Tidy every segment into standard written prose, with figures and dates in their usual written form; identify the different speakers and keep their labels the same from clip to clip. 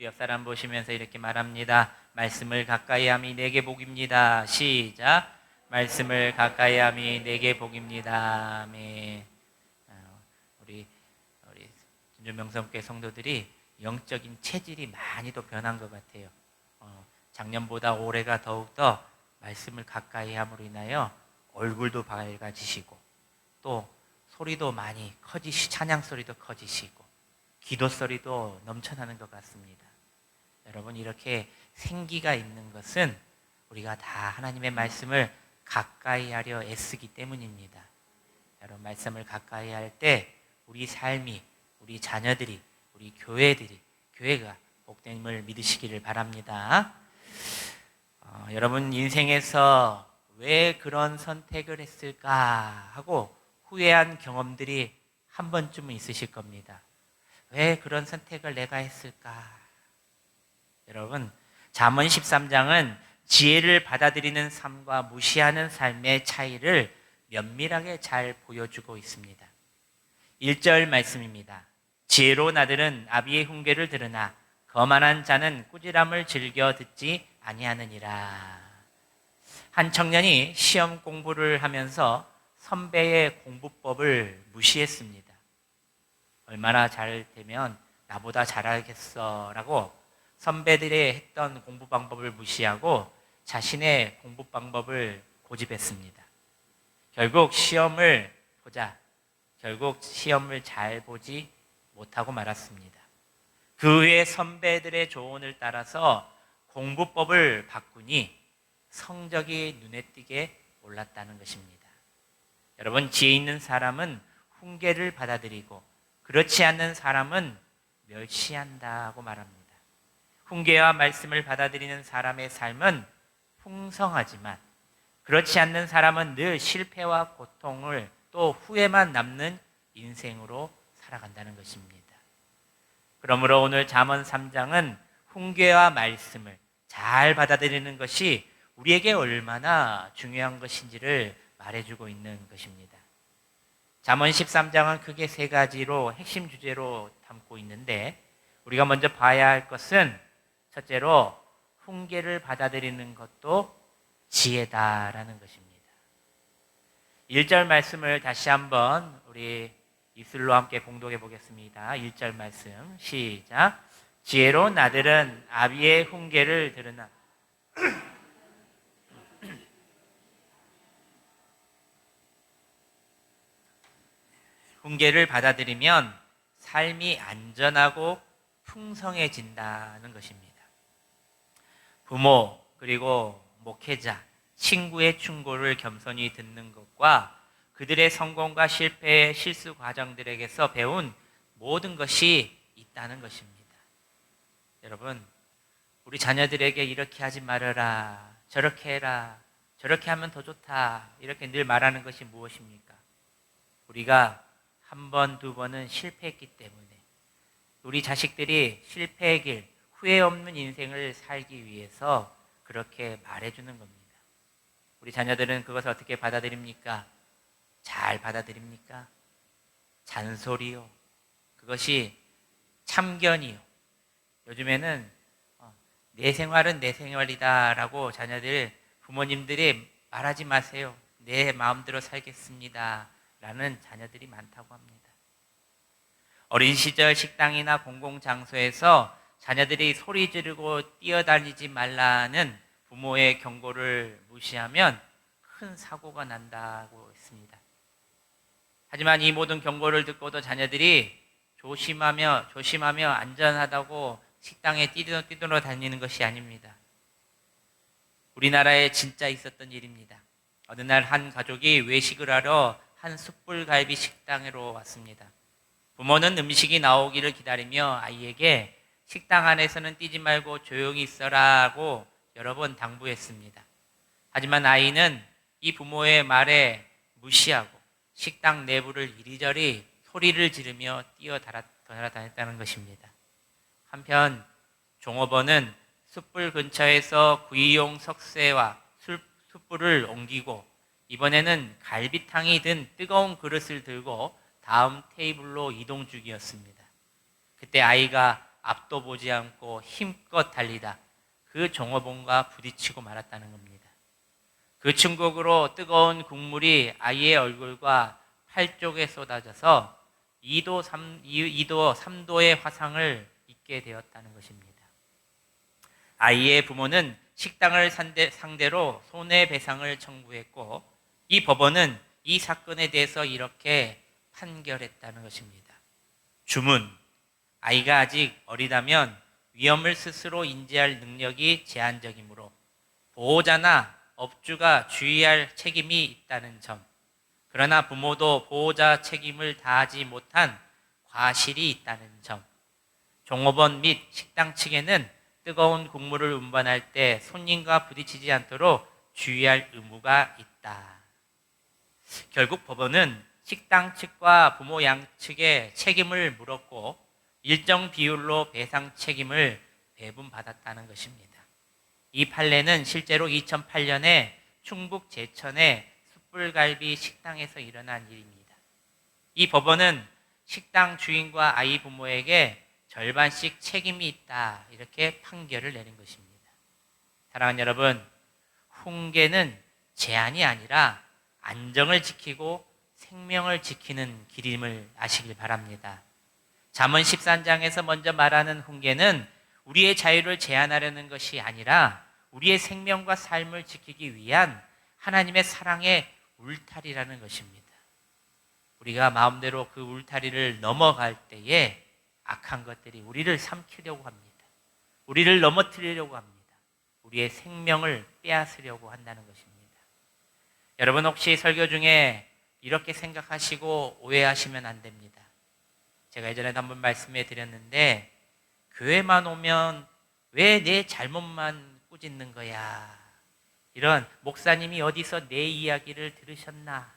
Speaker 1: 우리 옆 사람 보시면서 이렇게 말합니다. 말씀을 가까이 함이 내게 복입니다. 시작. 말씀을 가까이 함이 내게 복입니다. 아멘. 우리 진주명성교회 성도들이 영적인 체질이 많이 더 변한 것 같아요. 작년보다 올해가 더욱더 말씀을 가까이 함으로 인하여 얼굴도 밝아지시고 또 소리도 많이 찬양 소리도 커지시고 기도 소리도 넘쳐나는 것 같습니다. 여러분, 이렇게 생기가 있는 것은 우리가 다 하나님의 말씀을 가까이 하려 애쓰기 때문입니다. 여러분, 말씀을 가까이 할 때 우리 삶이, 우리 자녀들이, 우리 교회가 복됨을 믿으시기를 바랍니다. 여러분, 인생에서 왜 그런 선택을 했을까 하고 후회한 경험들이 한 번쯤은 있으실 겁니다. 왜 그런 선택을 내가 했을까? 여러분, 잠언 13장은 지혜를 받아들이는 삶과 무시하는 삶의 차이를 면밀하게 잘 보여주고 있습니다. 1절 말씀입니다. 지혜로운 아들은 아비의 훈계를 들으나 거만한 자는 꾸지람을 즐겨 듣지 아니하느니라. 한 청년이 시험 공부를 하면서 선배의 공부법을 무시했습니다. 얼마나 잘 되면 나보다 잘하겠어 라고 선배들이 했던 공부 방법을 무시하고 자신의 공부 방법을 고집했습니다. 결국 시험을 잘 보지 못하고 말았습니다. 그 후에 선배들의 조언을 따라서 공부법을 바꾸니 성적이 눈에 띄게 올랐다는 것입니다. 여러분, 지혜 있는 사람은 훈계를 받아들이고 그렇지 않는 사람은 멸시한다고 말합니다. 훈계와 말씀을 받아들이는 사람의 삶은 풍성하지만 그렇지 않는 사람은 늘 실패와 고통을 또 후회만 남는 인생으로 살아간다는 것입니다. 그러므로 오늘 잠언 3장은 훈계와 말씀을 잘 받아들이는 것이 우리에게 얼마나 중요한 것인지를 말해주고 있는 것입니다. 잠언 13장은 크게 세 가지로 핵심 주제로 담고 있는데 우리가 먼저 봐야 할 것은 첫째로 훈계를 받아들이는 것도 지혜다라는 것입니다. 1절 말씀을 다시 한번 우리 입술로 함께 봉독해 보겠습니다. 1절 말씀 시작. 지혜로운 아들은 아비의 훈계를 들으나 훈계를 받아들이면 삶이 안전하고 풍성해진다는 것입니다. 부모 그리고 목회자, 친구의 충고를 겸손히 듣는 것과 그들의 성공과 실패의 실수 과정들에게서 배운 모든 것이 있다는 것입니다. 여러분, 우리 자녀들에게 이렇게 하지 말아라, 저렇게 해라, 저렇게 하면 더 좋다, 이렇게 늘 말하는 것이 무엇입니까? 우리가 한 번, 두 번은 실패했기 때문에 우리 자식들이 실패의 길, 후회 없는 인생을 살기 위해서 그렇게 말해주는 겁니다. 우리 자녀들은 그것을 어떻게 받아들입니까? 잘 받아들입니까? 잔소리요. 그것이 참견이요. 요즘에는 내 생활은 내 생활이다 라고 자녀들, 부모님들이 말하지 마세요. 내 마음대로 살겠습니다 라는 자녀들이 많다고 합니다. 어린 시절 식당이나 공공장소에서 자녀들이 소리 지르고 뛰어다니지 말라는 부모의 경고를 무시하면 큰 사고가 난다고 했습니다. 하지만 이 모든 경고를 듣고도 자녀들이 조심하며 안전하다고 식당에 뛰놀아 다니는 것이 아닙니다. 우리나라에 진짜 있었던 일입니다. 어느 날 한 가족이 외식을 하러 한 숯불갈비 식당으로 왔습니다. 부모는 음식이 나오기를 기다리며 아이에게 식당 안에서는 뛰지 말고 조용히 있어라고 여러 번 당부했습니다. 하지만 아이는 이 부모의 말에 무시하고 식당 내부를 이리저리 소리를 지르며 뛰어다녔다는 것입니다. 한편 종업원은 숯불 근처에서 구이용 석쇠와 숯불을 옮기고 이번에는 갈비탕이 든 뜨거운 그릇을 들고 다음 테이블로 이동 중이었습니다. 그때 아이가 앞도 보지 않고 힘껏 달리다 그 종업원과 부딪히고 말았다는 겁니다. 그 충격으로 뜨거운 국물이 아이의 얼굴과 팔 쪽에 쏟아져서 2도, 3도의 화상을 입게 되었다는 것입니다. 아이의 부모는 식당을 상대로 손해배상을 청구했고 이 법원은 이 사건에 대해서 이렇게 판결했다는 것입니다. 주문, 아이가 아직 어리다면 위험을 스스로 인지할 능력이 제한적이므로 보호자나 업주가 주의할 책임이 있다는 점, 그러나 부모도 보호자 책임을 다하지 못한 과실이 있다는 점, 종업원 및 식당 측에는 뜨거운 국물을 운반할 때 손님과 부딪히지 않도록 주의할 의무가 있다. 결국 법원은 식당 측과 부모 양측에 책임을 물었고 일정 비율로 배상 책임을 배분받았다는 것입니다. 이 판례는 실제로 2008년에 충북 제천의 숯불갈비 식당에서 일어난 일입니다. 이 법원은 식당 주인과 아이 부모에게 절반씩 책임이 있다 이렇게 판결을 내린 것입니다. 사랑하는 여러분, 훈계는 제한이 아니라 안정을 지키고 생명을 지키는 길임을 아시길 바랍니다. 잠언 13장에서 먼저 말하는 훈계는 우리의 자유를 제한하려는 것이 아니라 우리의 생명과 삶을 지키기 위한 하나님의 사랑의 울타리라는 것입니다. 우리가 마음대로 그 울타리를 넘어갈 때에 악한 것들이 우리를 삼키려고 합니다. 우리를 넘어뜨리려고 합니다. 우리의 생명을 빼앗으려고 한다는 것입니다. 여러분 혹시 설교 중에 이렇게 생각하시고 오해하시면 안 됩니다. 제가 예전에 한번 말씀해 드렸는데 교회만 오면 왜 내 잘못만 꾸짖는 거야? 이런 목사님이 어디서 내 이야기를 들으셨나?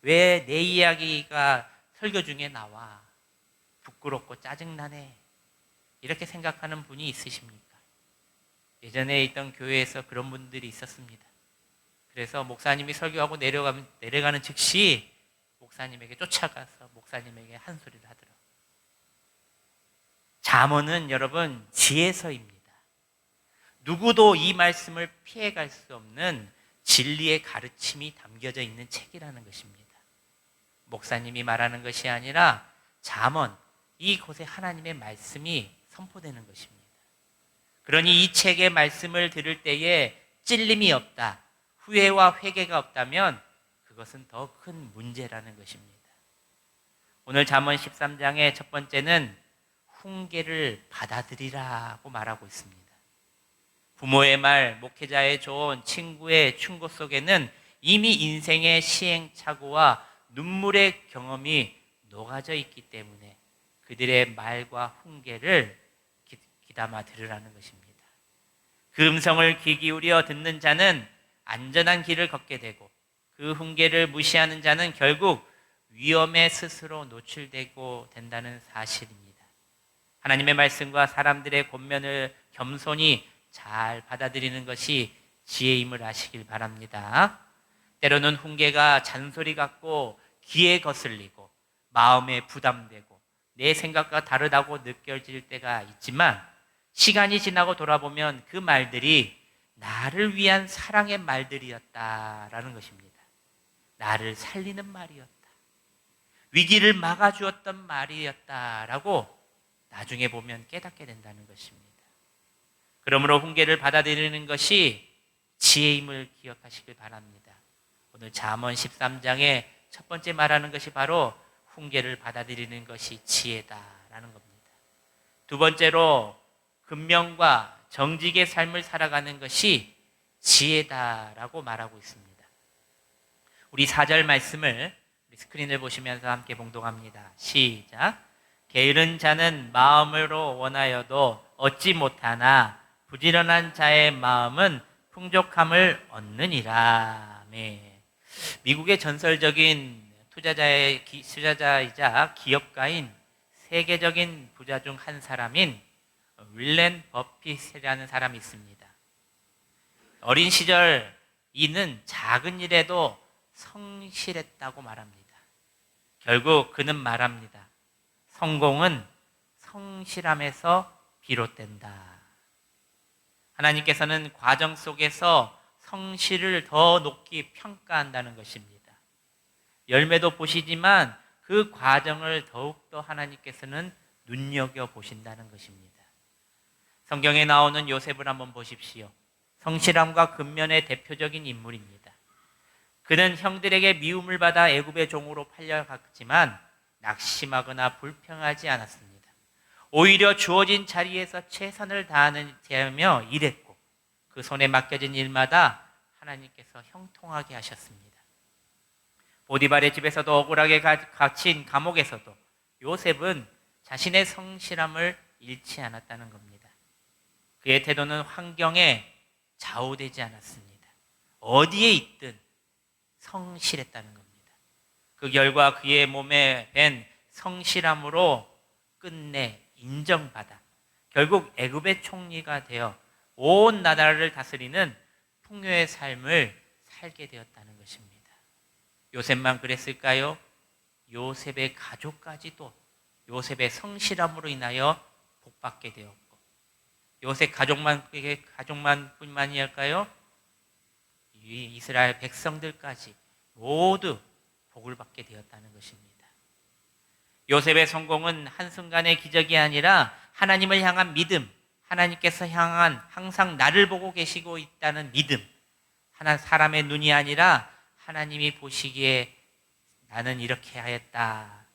Speaker 1: 왜 내 이야기가 설교 중에 나와? 부끄럽고 짜증나네. 이렇게 생각하는 분이 있으십니까? 예전에 있던 교회에서 그런 분들이 있었습니다. 그래서 목사님이 설교하고 내려가는 즉시 목사님에게 쫓아가서 목사님에게 한 소리를 하더라고요. 잠언은 여러분 지혜서입니다. 누구도 이 말씀을 피해갈 수 없는 진리의 가르침이 담겨져 있는 책이라는 것입니다. 목사님이 말하는 것이 아니라 잠언, 이곳에 하나님의 말씀이 선포되는 것입니다. 그러니 이 책의 말씀을 들을 때에 찔림이 없다, 후회와 회개가 없다면 그것은 더 큰 문제라는 것입니다. 오늘 잠언 13장의 첫 번째는 훈계를 받아들이라고 말하고 있습니다. 부모의 말, 목회자의 조언, 친구의 충고 속에는 이미 인생의 시행착오와 눈물의 경험이 녹아져 있기 때문에 그들의 말과 훈계를 귀담아 들으라는 것입니다. 그 음성을 귀 기울여 듣는 자는 안전한 길을 걷게 되고 그 훈계를 무시하는 자는 결국 위험에 스스로 노출되고 된다는 사실입니다. 하나님의 말씀과 사람들의 권면을 겸손히 잘 받아들이는 것이 지혜임을 아시길 바랍니다. 때로는 훈계가 잔소리 같고 귀에 거슬리고 마음에 부담되고 내 생각과 다르다고 느껴질 때가 있지만 시간이 지나고 돌아보면 그 말들이 나를 위한 사랑의 말들이었다라는 것입니다. 나를 살리는 말이었다. 위기를 막아주었던 말이었다라고 나중에 보면 깨닫게 된다는 것입니다. 그러므로 훈계를 받아들이는 것이 지혜임을 기억하시길 바랍니다. 오늘 잠언 13장의 첫 번째 말하는 것이 바로 훈계를 받아들이는 것이 지혜다라는 겁니다. 두 번째로 근명과 정직의 삶을 살아가는 것이 지혜다라고 말하고 있습니다. 우리 4절 말씀을 우리 스크린을 보시면서 함께 봉독합니다. 시작. 게으른 자는 마음으로 원하여도 얻지 못하나 부지런한 자의 마음은 풍족함을 얻느니라. 네. 미국의 전설적인 투자자이자 기업가인 세계적인 부자 중 한 사람인 윌렌 버핏이라는 사람이 있습니다. 어린 시절 이는 작은 일에도 성실했다고 말합니다. 결국 그는 말합니다. 성공은 성실함에서 비롯된다. 하나님께서는 과정 속에서 성실을 더 높이 평가한다는 것입니다. 열매도 보시지만 그 과정을 더욱더 하나님께서는 눈여겨보신다는 것입니다. 성경에 나오는 요셉을 한번 보십시오. 성실함과 근면의 대표적인 인물입니다. 그는 형들에게 미움을 받아 애굽의 종으로 팔려갔지만 낙심하거나 불평하지 않았습니다. 오히려 주어진 자리에서 최선을 다하며 일했고 그 손에 맡겨진 일마다 하나님께서 형통하게 하셨습니다. 보디발의 집에서도 억울하게 갇힌 감옥에서도 요셉은 자신의 성실함을 잃지 않았다는 겁니다. 그의 태도는 환경에 좌우되지 않았습니다. 어디에 있든 성실했다는 겁니다. 그 결과 그의 몸에 밴 성실함으로 끝내 인정받아 결국 애굽의 총리가 되어 온 나라를 다스리는 풍요의 삶을 살게 되었다는 것입니다. 요셉만 그랬을까요? 요셉의 가족까지도 요셉의 성실함으로 인하여 복받게 되었고, 요셉 가족만 뿐만이었을까요? 이스라엘 백성들까지 모두 복을 받게 되었다는 것입니다. 요셉의 성공은 한순간의 기적이 아니라 하나님을 향한 믿음, 하나님께서 향한 항상 나를 보고 계시고 있다는 믿음, 사람의 눈이 아니라 하나님이 보시기에 나는 이렇게 하였다.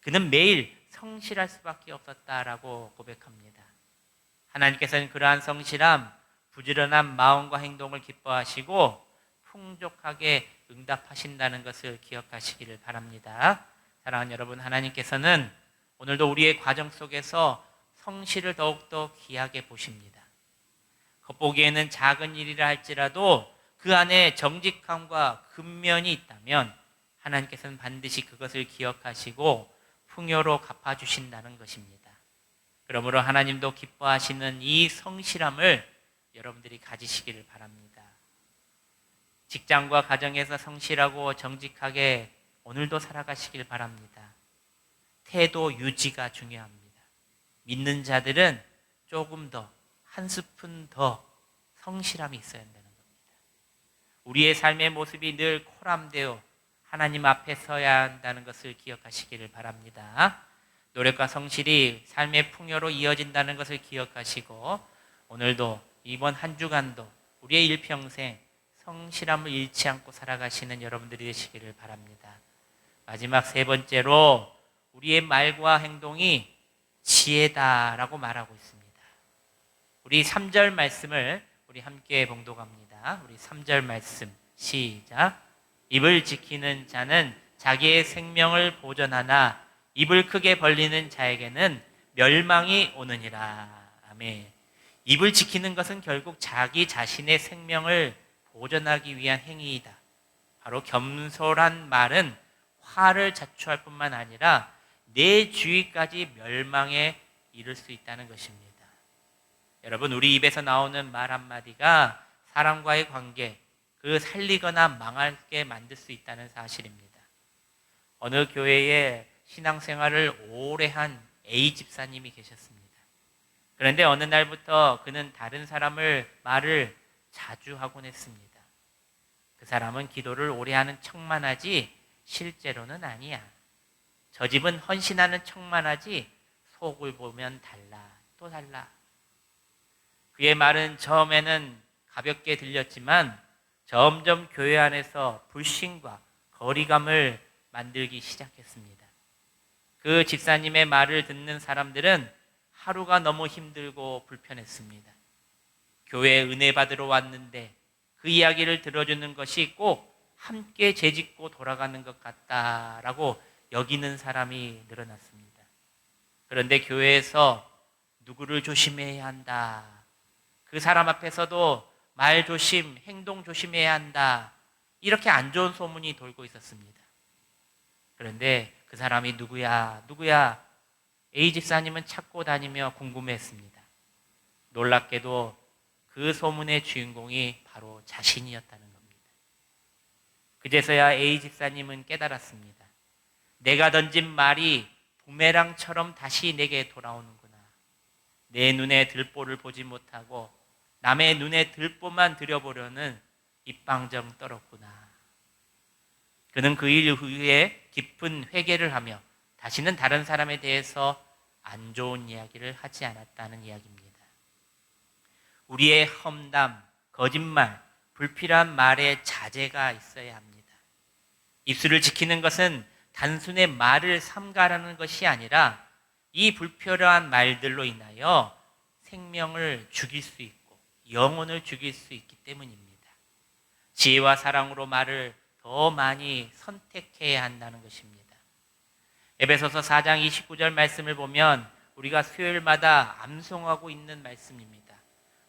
Speaker 1: 그는 매일 성실할 수밖에 없었다라고 고백합니다. 하나님께서는 그러한 성실함, 부지런한 마음과 행동을 기뻐하시고 풍족하게 응답하신다는 것을 기억하시기를 바랍니다. 사랑하는 여러분, 하나님께서는 오늘도 우리의 과정 속에서 성실을 더욱더 귀하게 보십니다. 겉보기에는 작은 일이라 할지라도 그 안에 정직함과 근면이 있다면 하나님께서는 반드시 그것을 기억하시고 풍요로 갚아주신다는 것입니다. 그러므로 하나님도 기뻐하시는 이 성실함을 여러분들이 가지시기를 바랍니다. 직장과 가정에서 성실하고 정직하게 오늘도 살아가시길 바랍니다. 태도 유지가 중요합니다. 믿는 자들은 조금 더, 한 스푼 더 성실함이 있어야 한다는 겁니다. 우리의 삶의 모습이 늘 코람되어 하나님 앞에 서야 한다는 것을 기억하시기를 바랍니다. 노력과 성실이 삶의 풍요로 이어진다는 것을 기억하시고 오늘도 이번 한 주간도 우리의 일평생 성실함을 잃지 않고 살아가시는 여러분들이 되시기를 바랍니다. 마지막 세 번째로 우리의 말과 행동이 지혜다라고 말하고 있습니다. 우리 3절 말씀을 우리 함께 봉독합니다. 우리 3절 말씀 시작. 입을 지키는 자는 자기의 생명을 보전하나 입을 크게 벌리는 자에게는 멸망이 오느니라. 아멘. 입을 지키는 것은 결국 자기 자신의 생명을 보전하기 위한 행위이다. 바로 겸손한 말은 화를 자초할 뿐만 아니라 내 주위까지 멸망에 이를 수 있다는 것입니다. 여러분, 우리 입에서 나오는 말 한마디가 사람과의 관계, 그 살리거나 망하게 만들 수 있다는 사실입니다. 어느 교회에 신앙생활을 오래 한 A 집사님이 계셨습니다. 그런데 어느 날부터 그는 다른 사람을 말을 자주 하곤 했습니다. 그 사람은 기도를 오래 하는 척만 하지 실제로는 아니야. 저 집은 헌신하는 척만 하지 속을 보면 달라, 또 달라. 그의 말은 처음에는 가볍게 들렸지만 점점 교회 안에서 불신과 거리감을 만들기 시작했습니다. 그 집사님의 말을 듣는 사람들은 하루가 너무 힘들고 불편했습니다. 교회에 은혜 받으러 왔는데 그 이야기를 들어주는 것이 꼭 함께 재짓고 돌아가는 것 같다라고 여기는 사람이 늘어났습니다. 그런데 교회에서 누구를 조심해야 한다. 그 사람 앞에서도 말 조심, 행동 조심해야 한다. 이렇게 안 좋은 소문이 돌고 있었습니다. 그런데 그 사람이 누구야? A 집사님은 찾고 다니며 궁금해했습니다. 놀랍게도 그 소문의 주인공이 바로 자신이었다는 겁니다. 그제서야 A 집사님은 깨달았습니다. 내가 던진 말이 부메랑처럼 다시 내게 돌아오는구나. 내 눈에 들보를 보지 못하고 남의 눈에 들보만 들여보려는 입방정 떨었구나. 그는 그 일 후에 깊은 회개를 하며 다시는 다른 사람에 대해서 안 좋은 이야기를 하지 않았다는 이야기입니다. 우리의 험담, 거짓말, 불필요한 말에 자제가 있어야 합니다. 입술을 지키는 것은 단순히 말을 삼가라는 것이 아니라 이 불필요한 말들로 인하여 생명을 죽일 수 있고 영혼을 죽일 수 있기 때문입니다. 지혜와 사랑으로 말을 더 많이 선택해야 한다는 것입니다. 에베소서 4장 29절 말씀을 보면 우리가 수요일마다 암송하고 있는 말씀입니다.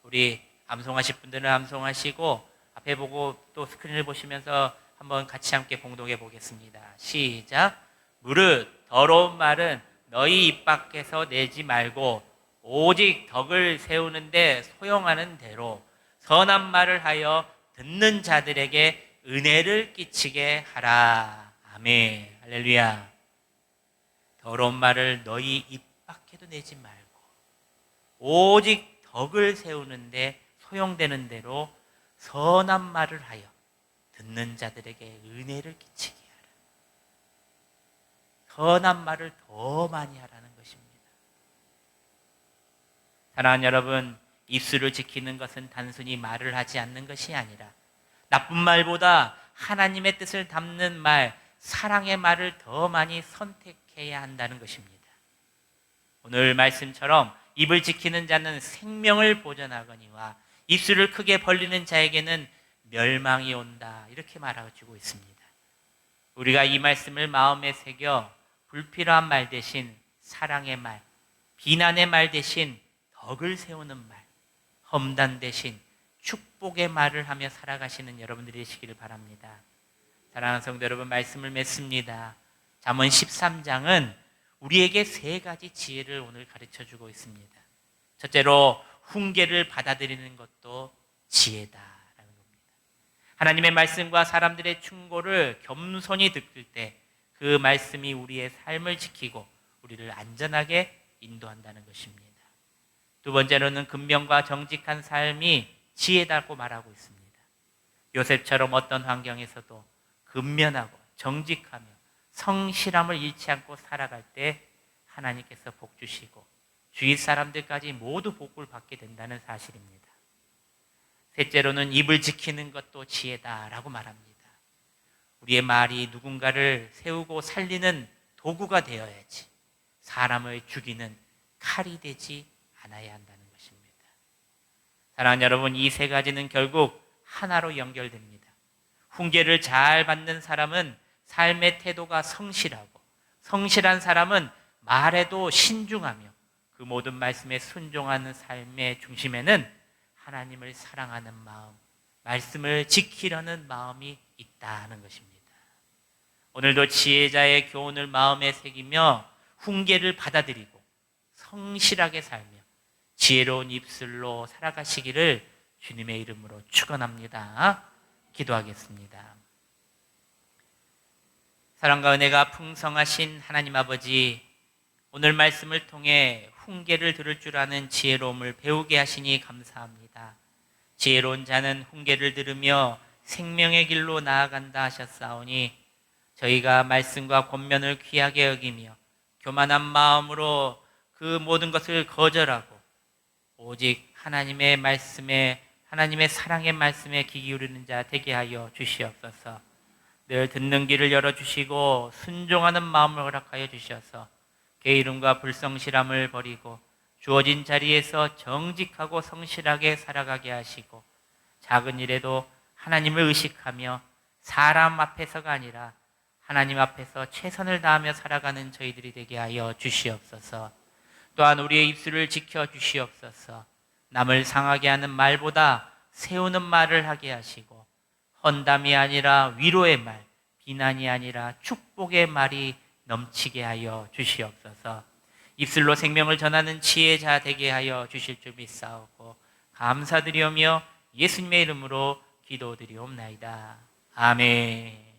Speaker 1: 우리 암송하실 분들은 암송하시고 앞에 보고 또 스크린을 보시면서 한번 같이 함께 봉독해 보겠습니다. 시작. 무릇 더러운 말은 너희 입 밖에서 내지 말고 오직 덕을 세우는데 소용하는 대로 선한 말을 하여 듣는 자들에게 은혜를 끼치게 하라. 아멘. 할렐루야. 더러운 말을 너희 입 밖에도 내지 말고 오직 덕을 세우는데 소용되는 대로 선한 말을 하여 듣는 자들에게 은혜를 끼치게 하라. 선한 말을 더 많이 하라는 것입니다. 사랑하는 여러분, 입술을 지키는 것은 단순히 말을 하지 않는 것이 아니라 나쁜 말보다 하나님의 뜻을 담는 말, 사랑의 말을 더 많이 선택해야 한다는 것입니다. 오늘 말씀처럼 입을 지키는 자는 생명을 보존하거니와 입술을 크게 벌리는 자에게는 멸망이 온다. 이렇게 말하고 있습니다. 우리가 이 말씀을 마음에 새겨 불필요한 말 대신 사랑의 말, 비난의 말 대신 덕을 세우는 말, 험단 대신 축복의 말을 하며 살아가시는 여러분들이 되시기를 바랍니다. 사랑하는 성도 여러분, 말씀을 맺습니다. 잠언 13장은 우리에게 세 가지 지혜를 오늘 가르쳐주고 있습니다. 첫째로 훈계를 받아들이는 것도 지혜다라는 겁니다. 하나님의 말씀과 사람들의 충고를 겸손히 듣을 때 그 말씀이 우리의 삶을 지키고 우리를 안전하게 인도한다는 것입니다. 두 번째로는 근면과 정직한 삶이 지혜다고 말하고 있습니다. 요셉처럼 어떤 환경에서도 근면하고 정직하며 성실함을 잃지 않고 살아갈 때 하나님께서 복 주시고 주위 사람들까지 모두 복을 받게 된다는 사실입니다. 셋째로는 입을 지키는 것도 지혜다라고 말합니다. 우리의 말이 누군가를 세우고 살리는 도구가 되어야지 사람을 죽이는 칼이 되지 않아야 한다는 것입니다. 사랑하는 여러분, 이 세 가지는 결국 하나로 연결됩니다. 훈계를 잘 받는 사람은 삶의 태도가 성실하고 성실한 사람은 말에도 신중하며 그 모든 말씀에 순종하는 삶의 중심에는 하나님을 사랑하는 마음, 말씀을 지키려는 마음이 있다는 것입니다. 오늘도 지혜자의 교훈을 마음에 새기며 훈계를 받아들이고 성실하게 살며 지혜로운 입술로 살아가시기를 주님의 이름으로 축원합니다. 기도하겠습니다. 사랑과 은혜가 풍성하신 하나님 아버지, 오늘 말씀을 통해 훈계를 들을 줄 아는 지혜로움을 배우게 하시니 감사합니다. 지혜로운 자는 훈계를 들으며 생명의 길로 나아간다 하셨사오니 저희가 말씀과 권면을 귀하게 여기며 교만한 마음으로 그 모든 것을 거절하고 오직 하나님의 말씀에, 하나님의 사랑의 말씀에 귀 기울이는 자 되게 하여 주시옵소서. 늘 듣는 귀를 열어주시고 순종하는 마음을 허락하여 주셔서 게으름과 불성실함을 버리고 주어진 자리에서 정직하고 성실하게 살아가게 하시고 작은 일에도 하나님을 의식하며 사람 앞에서가 아니라 하나님 앞에서 최선을 다하며 살아가는 저희들이 되게 하여 주시옵소서. 또한 우리의 입술을 지켜 주시옵소서. 남을 상하게 하는 말보다 세우는 말을 하게 하시고 헌담이 아니라 위로의 말, 비난이 아니라 축복의 말이 넘치게 하여 주시옵소서. 입술로 생명을 전하는 지혜자 되게 하여 주실 줄 믿사오고 감사드리오며 예수님의 이름으로 기도드리옵나이다. 아멘.